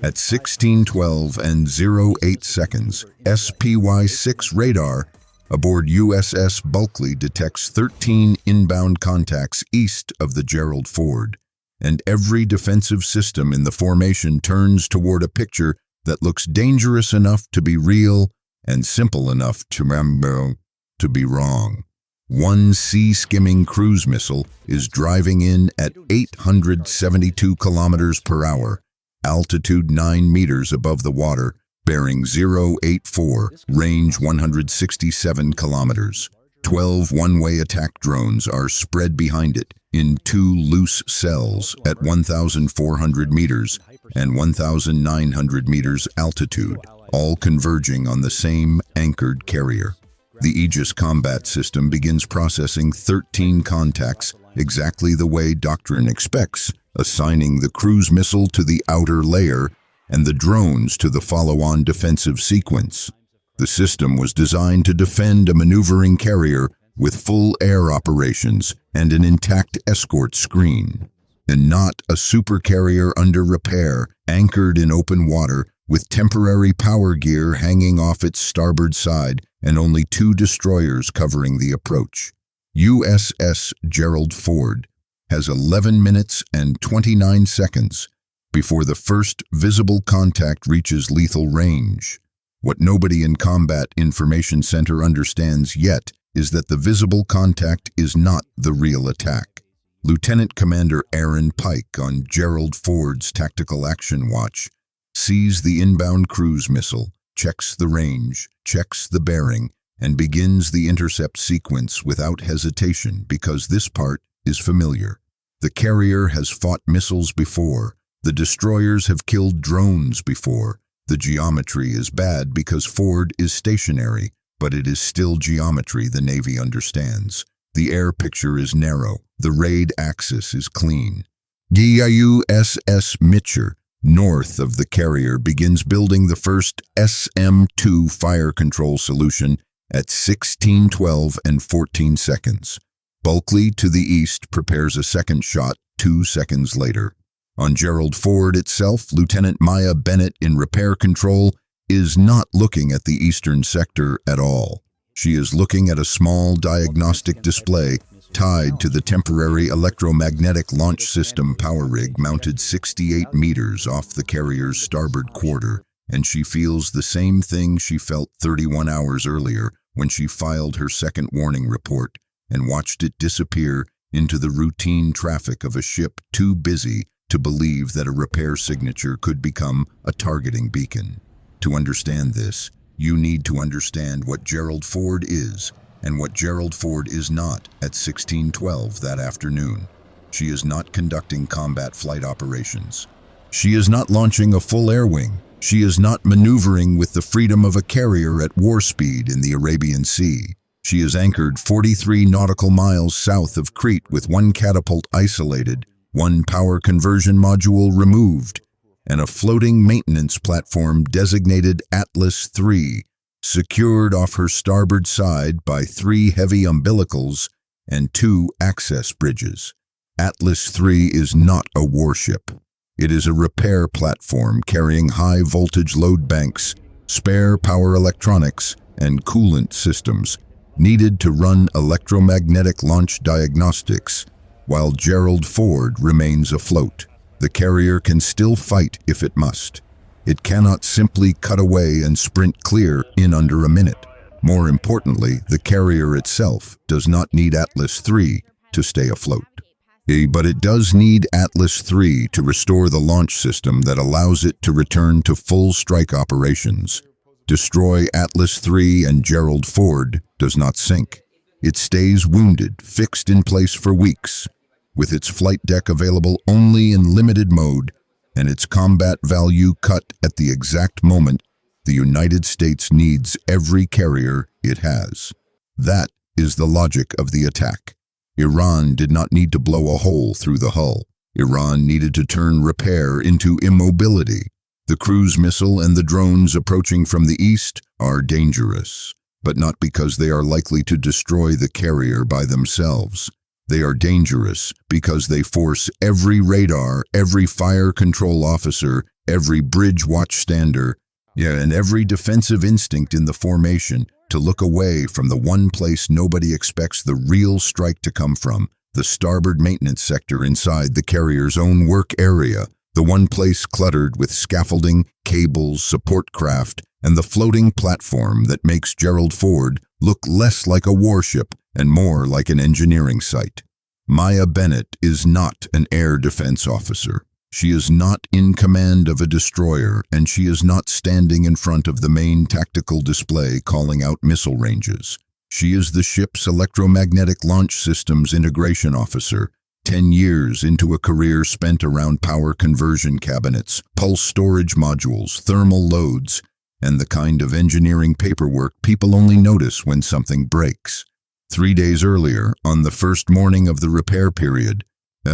At 16:12 and 08 seconds, SPY-6 radar aboard USS Bulkley detects 13 inbound contacts east of the Gerald Ford, and every defensive system in the formation turns toward a picture that looks dangerous enough to be real and simple enough to be wrong. One sea-skimming cruise missile is driving in at 872 kilometers per hour, altitude 9 meters above the water, bearing 084, range 167 kilometers. 12 one-way attack drones are spread behind it in 2 loose cells at 1,400 meters and 1,900 meters altitude, all converging on the same anchored carrier. The Aegis combat system begins processing 13 contacts exactly the way Doctrine expects, assigning the cruise missile to the outer layer and the drones to the follow-on defensive sequence. The system was designed to defend a maneuvering carrier with full air operations and an intact escort screen, and not a supercarrier under repair, anchored in open water with temporary power gear hanging off its starboard side and only 2 destroyers covering the approach. USS Gerald Ford has 11 minutes and 29 seconds before the first visible contact reaches lethal range. What nobody in Combat Information Center understands yet is that the visible contact is not the real attack. Lieutenant Commander Aaron Pike on Gerald Ford's Tactical Action Watch sees the inbound cruise missile, checks the range, checks the bearing, and begins the intercept sequence without hesitation because this part is familiar. The carrier has fought missiles before. The destroyers have killed drones before. The geometry is bad because Ford is stationary, but it is still geometry the Navy understands. The air picture is narrow. The raid axis is clean. USS Mitcher, north of the carrier, begins building the first SM-2 fire control solution at 16:12 and 14 seconds. Bulkley to the east prepares a second shot 2 seconds later. On Gerald Ford itself, Lieutenant Maya Bennett in repair control is not looking at the eastern sector at all. She is looking at a small diagnostic display tied to the temporary electromagnetic launch system power rig mounted 68 meters off the carrier's starboard quarter, and she feels the same thing she felt 31 hours earlier when she filed her second warning report and watched it disappear into the routine traffic of a ship too busy to believe that a repair signature could become a targeting beacon. To understand this, you need to understand what Gerald Ford is and what Gerald Ford is not at 16:12 that afternoon. She is not conducting combat flight operations. She is not launching a full air wing. She is not maneuvering with the freedom of a carrier at war speed in the Arabian Sea. She is anchored 43 nautical miles south of Crete with 1 catapult isolated, 1 power conversion module removed, and a floating maintenance platform designated Atlas III, secured off her starboard side by 3 heavy umbilicals and 2 access bridges. Atlas III is not a warship. It is a repair platform carrying high-voltage load banks, spare power electronics, and coolant systems needed to run electromagnetic launch diagnostics while Gerald Ford remains afloat. The carrier can still fight if it must. It cannot simply cut away and sprint clear in under a minute. More importantly, the carrier itself does not need Atlas III to stay afloat. But it does need Atlas III to restore the launch system that allows it to return to full strike operations. Destroy Atlas III and Gerald Ford does not sink. It stays wounded, fixed in place for weeks, with its flight deck available only in limited mode and its combat value cut at the exact moment the United States needs every carrier it has. That is the logic of the attack. Iran did not need to blow a hole through the hull. Iran needed to turn repair into immobility. The cruise missile and the drones approaching from the east are dangerous, but not because they are likely to destroy the carrier by themselves. They are dangerous because they force every radar, every fire control officer, every bridge watchstander, and every defensive instinct in the formation to look away from the one place nobody expects the real strike to come from, the starboard maintenance sector inside the carrier's own work area, the one place cluttered with scaffolding, cables, support craft, and the floating platform that makes Gerald Ford look less like a warship and more like an engineering site. Maya Bennett is not an air defense officer. She is not in command of a destroyer, and she is not standing in front of the main tactical display calling out missile ranges. She is the ship's electromagnetic launch systems integration officer, 10 years into a career spent around power conversion cabinets, pulse storage modules, thermal loads, and the kind of engineering paperwork people only notice when something breaks. 3 days earlier, on the first morning of the repair period,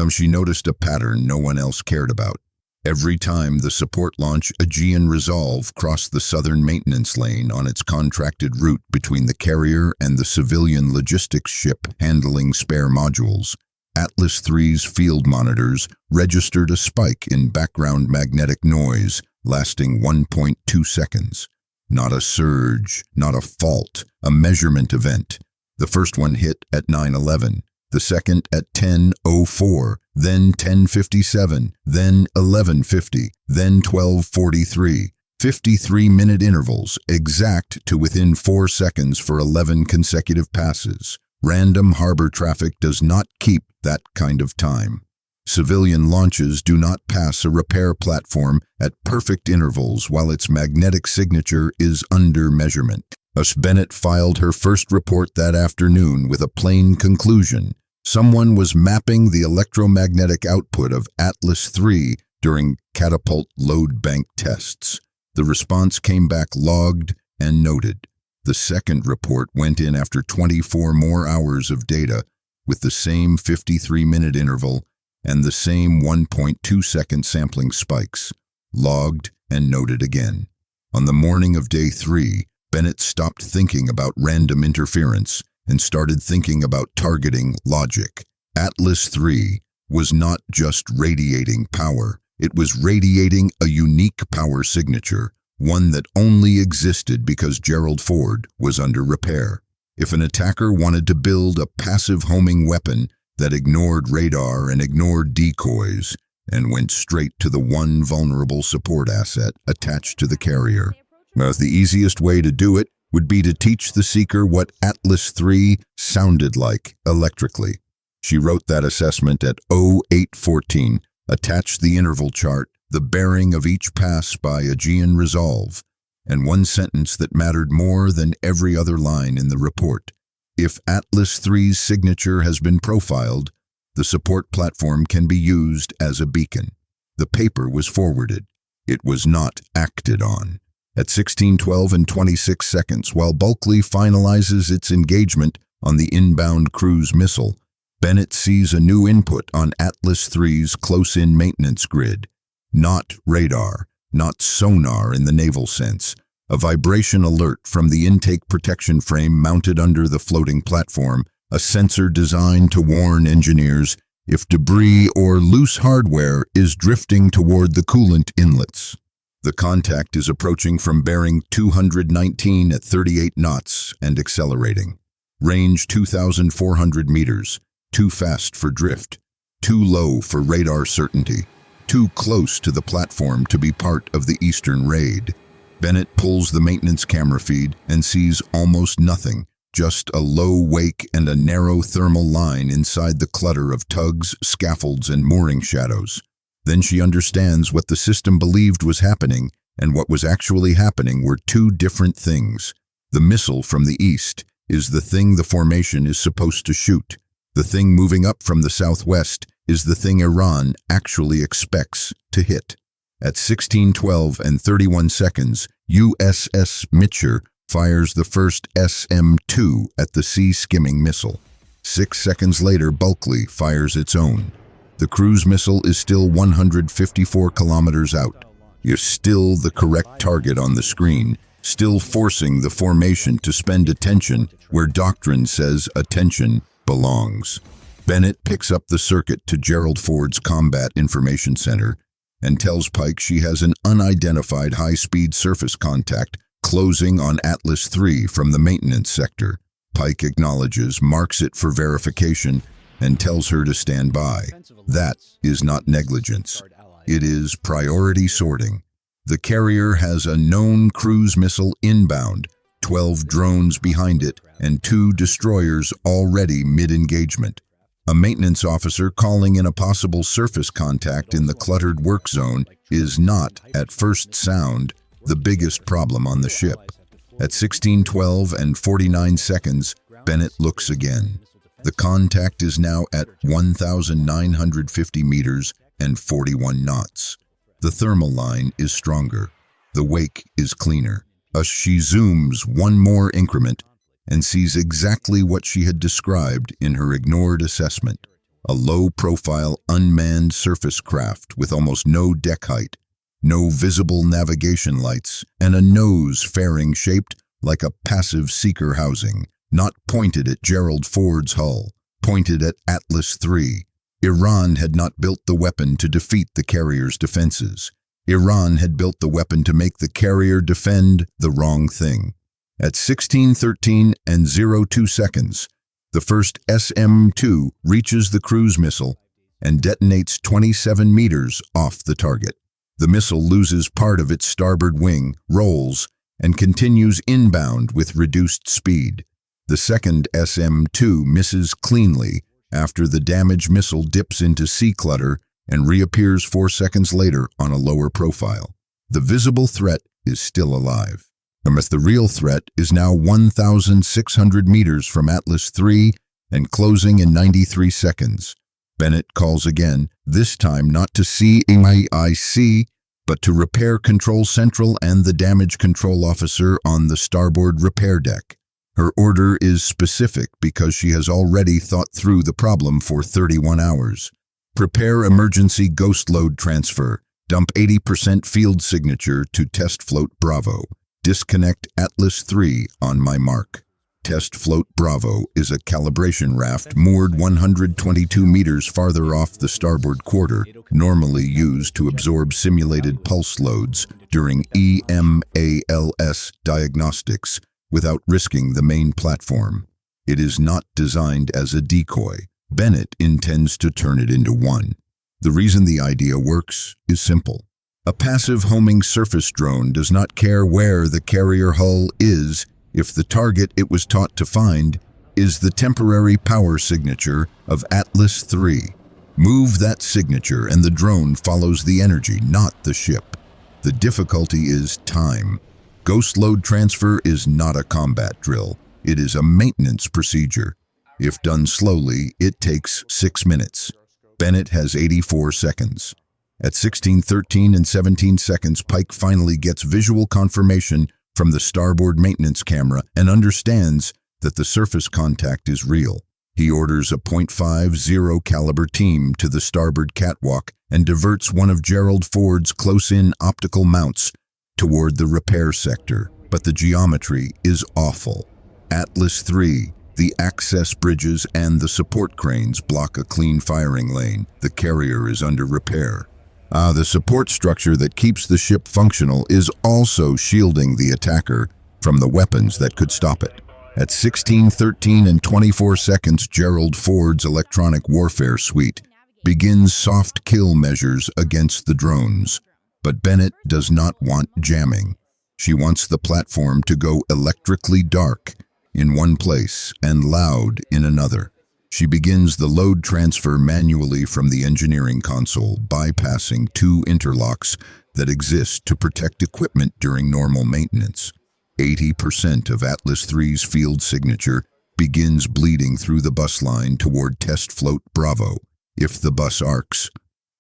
she noticed a pattern no one else cared about. Every time the support launch Aegean Resolve crossed the southern maintenance lane on its contracted route between the carrier and the civilian logistics ship handling spare modules, Atlas III's field monitors registered a spike in background magnetic noise lasting 1.2 seconds. Not a surge, not a fault, a measurement event. The first one hit at 9:11, the second at 10:04, then 10:57, then 11:50, then 12:43. 53-minute intervals, exact to within 4 seconds for 11 consecutive passes. Random harbor traffic does not keep that kind of time. Civilian launches do not pass a repair platform at perfect intervals while its magnetic signature is under measurement. Thus Bennett filed her first report that afternoon with a plain conclusion. Someone was mapping the electromagnetic output of Atlas III during catapult load bank tests. The response came back logged and noted. The second report went in after 24 more hours of data with the same 53-minute interval and the same 1.2-second sampling spikes, logged and noted again. On the morning of day 3, Bennett stopped thinking about random interference and started thinking about targeting logic. Atlas III was not just radiating power, it was radiating a unique power signature, one that only existed because Gerald Ford was under repair. If an attacker wanted to build a passive homing weapon that ignored radar and ignored decoys and went straight to the one vulnerable support asset attached to the carrier, the easiest way to do it would be to teach the seeker what Atlas III sounded like electrically. She wrote that assessment at 0814, attached the interval chart, the bearing of each pass by Aegean Resolve, and one sentence that mattered more than every other line in the report. If Atlas III's signature has been profiled, the support platform can be used as a beacon. The paper was forwarded. It was not acted on. At 16:12 and 26 seconds, while Bulkley finalizes its engagement on the inbound cruise missile, Bennett sees a new input on Atlas III's close-in maintenance grid. Not radar, not sonar in the naval sense. A vibration alert from the intake protection frame mounted under the floating platform, a sensor designed to warn engineers if debris or loose hardware is drifting toward the coolant inlets. The contact is approaching from bearing 219 at 38 knots and accelerating. Range 2,400 meters, too fast for drift, too low for radar certainty, too close to the platform to be part of the eastern raid. Bennett pulls the maintenance camera feed and sees almost nothing, just a low wake and a narrow thermal line inside the clutter of tugs, scaffolds, and mooring shadows. Then she understands what the system believed was happening and what was actually happening were two different things. The missile from the east is the thing the formation is supposed to shoot. The thing moving up from the southwest is the thing Iran actually expects to hit. At 16:12 and 31 seconds, USS Mitcher fires the first SM-2 at the sea-skimming missile. 6 seconds later, Bulkley fires its own. The cruise missile is still 154 kilometers out. You're still the correct target on the screen, still forcing the formation to spend attention where doctrine says attention belongs. Bennett picks up the circuit to Gerald Ford's Combat Information Center and tells Pike she has an unidentified high-speed surface contact closing on Atlas III from the maintenance sector. Pike acknowledges, marks it for verification, and tells her to stand by. That is not negligence. It is priority sorting. The carrier has a known cruise missile inbound, 12 drones behind it, and 2 destroyers already mid-engagement. A maintenance officer calling in a possible surface contact in the cluttered work zone is not, at first sound, the biggest problem on the ship. At 16:12 and 49 seconds, Bennett looks again. The contact is now at 1,950 meters and 41 knots. The thermal line is stronger. The wake is cleaner. She zooms one more increment and sees exactly what she had described in her ignored assessment. A low-profile, unmanned surface craft with almost no deck height, no visible navigation lights, and a nose fairing shaped like a passive seeker housing, not pointed at Gerald Ford's hull, pointed at Atlas III. Iran had not built the weapon to defeat the carrier's defenses. Iran had built the weapon to make the carrier defend the wrong thing. At 16:13 and 02 seconds, the first SM-2 reaches the cruise missile and detonates 27 meters off the target. The missile loses part of its starboard wing, rolls, and continues inbound with reduced speed. The second SM-2 misses cleanly after the damaged missile dips into sea clutter and reappears 4 seconds later on a lower profile. The visible threat is still alive. The real threat is now 1,600 meters from Atlas III and closing in 93 seconds. Bennett calls again, this time not to CAIC, but to Repair Control Central and the damage control officer on the starboard repair deck. Her order is specific because she has already thought through the problem for 31 hours. Prepare emergency ghost load transfer. Dump 80% field signature to test float Bravo. Disconnect Atlas III on my mark. Test float Bravo is a calibration raft moored 122 meters farther off the starboard quarter, normally used to absorb simulated pulse loads during EMALS diagnostics without risking the main platform. It is not designed as a decoy. Bennett intends to turn it into one. The reason the idea works is simple. A passive homing surface drone does not care where the carrier hull is if the target it was taught to find is the temporary power signature of Atlas III. Move that signature and the drone follows the energy, not the ship. The difficulty is time. Ghost load transfer is not a combat drill. It is a maintenance procedure. If done slowly, it takes 6 minutes. Bennett has 84 seconds. At 16:13 and 17 seconds, Pike finally gets visual confirmation from the starboard maintenance camera and understands that the surface contact is real. He orders a .50 caliber team to the starboard catwalk and diverts one of Gerald Ford's close-in optical mounts toward the repair sector. But the geometry is awful. Atlas III, the access bridges and the support cranes block a clean firing lane. The carrier is under repair. The support structure that keeps the ship functional is also shielding the attacker from the weapons that could stop it. At 16:13 and 24 seconds, Gerald Ford's electronic warfare suite begins soft kill measures against the drones. But Bennett does not want jamming. She wants the platform to go electrically dark in one place and loud in another. She begins the load transfer manually from the engineering console, bypassing 2 interlocks that exist to protect equipment during normal maintenance. 80% of Atlas III's field signature begins bleeding through the bus line toward test float Bravo. If the bus arcs,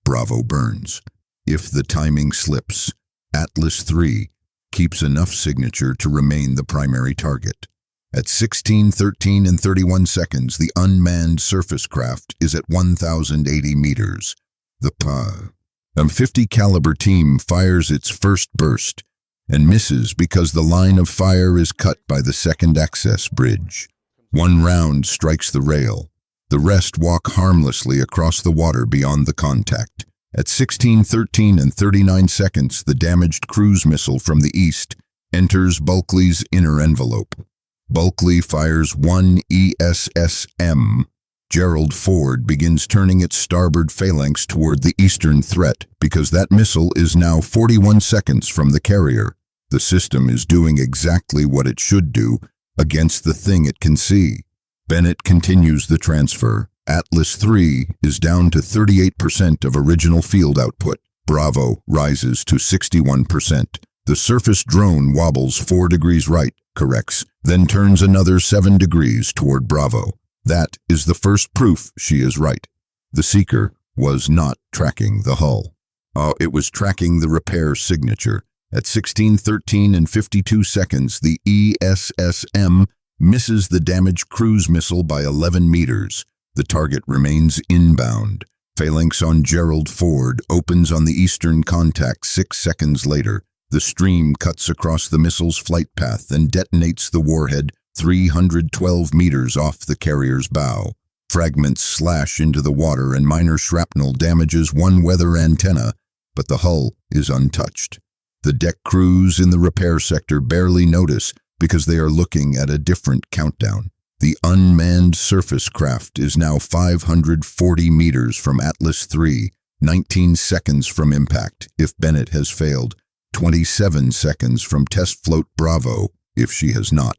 Bravo burns. If the timing slips, Atlas III keeps enough signature to remain the primary target. At 16:13 and 31 seconds, the unmanned surface craft is at 1,080 meters. The .50 caliber team fires its first burst and misses because the line of fire is cut by the second access bridge. 1 round strikes the rail. The rest walk harmlessly across the water beyond the contact. At 16:13 and 39 seconds, the damaged cruise missile from the east enters Bulkley's inner envelope. Bulkley fires one USS Gerald Ford begins turning its starboard phalanx toward the eastern threat because that missile is now 41 seconds from the carrier. The system is doing exactly what it should do against the thing it can see. Bennett continues the transfer. Atlas III is down to 38% of original field output. Bravo rises to 61%. The surface drone wobbles 4 degrees right, corrects, then turns another 7 degrees toward Bravo. That is the first proof she is right. The seeker was not tracking the hull. It was tracking the repair signature. At 16:13 and 52 seconds, the USS misses the damaged cruise missile by 11 meters. The target remains inbound. Phalanx on Gerald Ford opens on the eastern contact 6 seconds later. The stream cuts across the missile's flight path and detonates the warhead 312 meters off the carrier's bow. Fragments slash into the water and minor shrapnel damages one weather antenna, but the hull is untouched. The deck crews in the repair sector barely notice because they are looking at a different countdown. The unmanned surface craft is now 540 meters from Atlas III, 19 seconds from impact if Bennett has failed, 27 seconds from test float Bravo if she has not.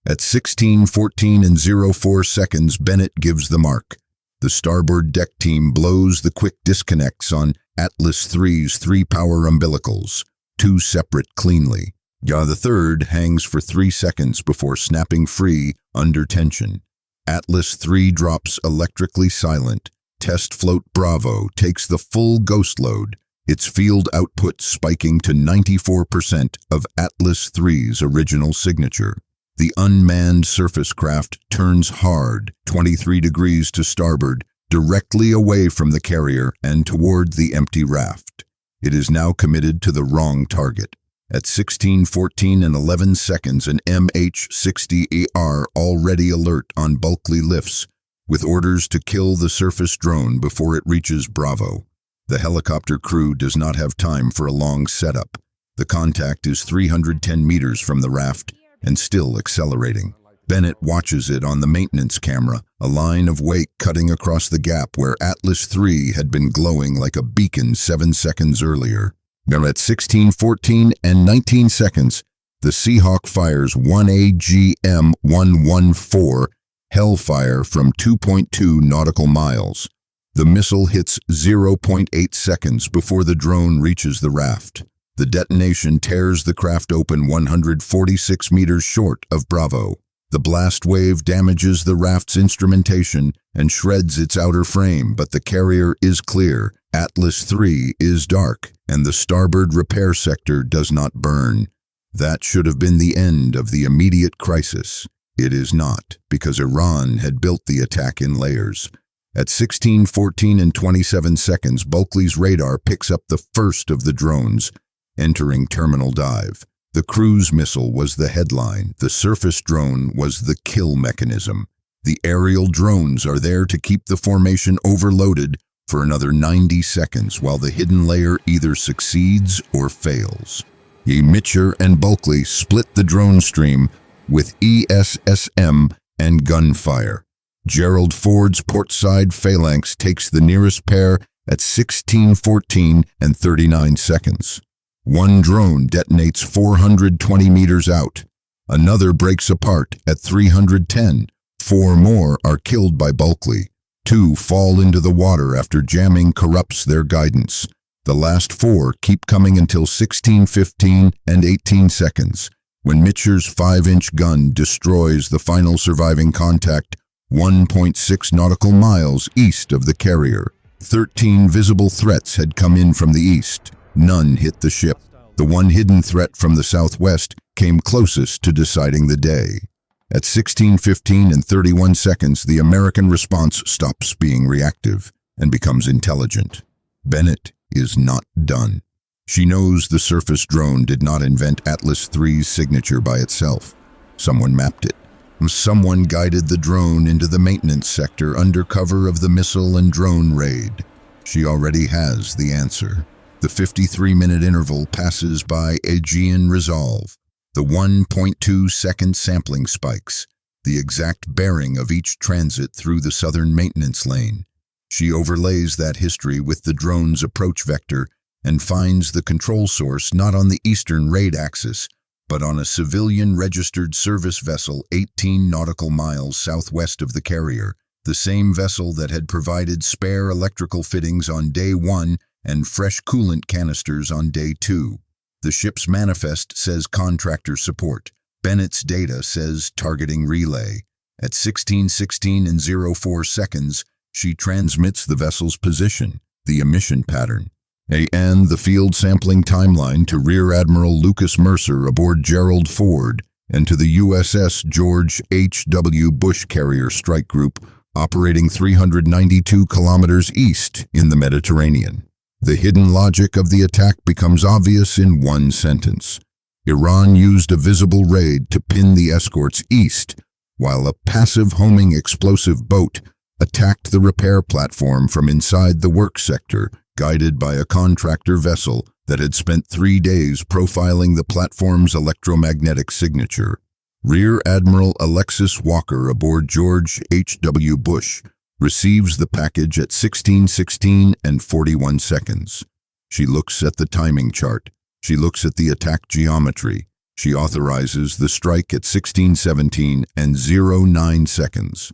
At 16:14 and 04 seconds, Bennett gives the mark. The starboard deck team blows the quick disconnects on Atlas III's 3 power umbilicals, 2 separate cleanly. The third hangs for 3 seconds before snapping free under tension. Atlas III drops electrically silent. Test float Bravo takes the full ghost load, its field output spiking to 94% of Atlas III's original signature. The unmanned surface craft turns hard, 23 degrees to starboard, directly away from the carrier and toward the empty raft. It is now committed to the wrong target. At 16:14 and 11 seconds, an MH-60AR already alert on Bulkley lifts, with orders to kill the surface drone before it reaches Bravo. The helicopter crew does not have time for a long setup. The contact is 310 meters from the raft and still accelerating. Bennett watches it on the maintenance camera, a line of wake cutting across the gap where Atlas III had been glowing like a beacon 7 seconds earlier. Now at 16:14 and 19 seconds, the Seahawk fires 1AGM-114 Hellfire from 2.2 nautical miles. The missile hits 0.8 seconds before the drone reaches the raft. The detonation tears the craft open 146 meters short of Bravo. The blast wave damages the raft's instrumentation and shreds its outer frame, but the carrier is clear. Atlas III is dark, and the starboard repair sector does not burn. That should have been the end of the immediate crisis. It is not, because Iran had built the attack in layers. At 16:14 and 27 seconds, Bulkley's radar picks up the first of the drones, entering terminal dive. The cruise missile was the headline. The surface drone was the kill mechanism. The aerial drones are there to keep the formation overloaded for another 90 seconds while the hidden layer either succeeds or fails. Mitcher and Bulkley split the drone stream with ESSM and gunfire. Gerald Ford's portside phalanx takes the nearest pair at 16:14 and 39 seconds. One drone detonates 420 meters out. Another breaks apart at 310. 4 more are killed by Bulkley. 2 fall into the water after jamming corrupts their guidance. The last 4 keep coming until 16:15 and 18 seconds, when Mitcher's 5-inch gun destroys the final surviving contact 1.6 nautical miles east of the carrier. 13 visible threats had come in from the east. None hit the ship. The one hidden threat from the southwest came closest to deciding the day. At 16:15 and 31 seconds, the American response stops being reactive and becomes intelligent. Bennett is not done. She knows the surface drone did not invent Atlas III's signature by itself. Someone mapped it. Someone guided the drone into the maintenance sector under cover of the missile and drone raid. She already has the answer. The 53-minute interval passes by Aegean resolve. The 1.2-second sampling spikes, the exact bearing of each transit through the southern maintenance lane. She overlays that history with the drone's approach vector and finds the control source not on the eastern raid axis, but on a civilian-registered service vessel 18 nautical miles southwest of the carrier, the same vessel that had provided spare electrical fittings on day 1 and fresh coolant canisters on day 2. The ship's manifest says contractor support. Bennett's data says targeting relay. At 16:16 and 04 seconds, she transmits the vessel's position, the emission pattern, and the field sampling timeline to Rear Admiral Lucas Mercer aboard Gerald Ford and to the USS George H.W. Bush carrier strike group operating 392 kilometers east in the Mediterranean. The hidden logic of the attack becomes obvious in one sentence. Iran used a visible raid to pin the escorts east, while a passive homing explosive boat attacked the repair platform from inside the work sector, guided by a contractor vessel that had spent 3 days profiling the platform's electromagnetic signature. Rear Admiral Alexis Walker aboard George H.W. Bush receives the package at 16:16 and 41 seconds. She looks at the timing chart. She looks at the attack geometry. She authorizes the strike at 16:17 and 09 seconds.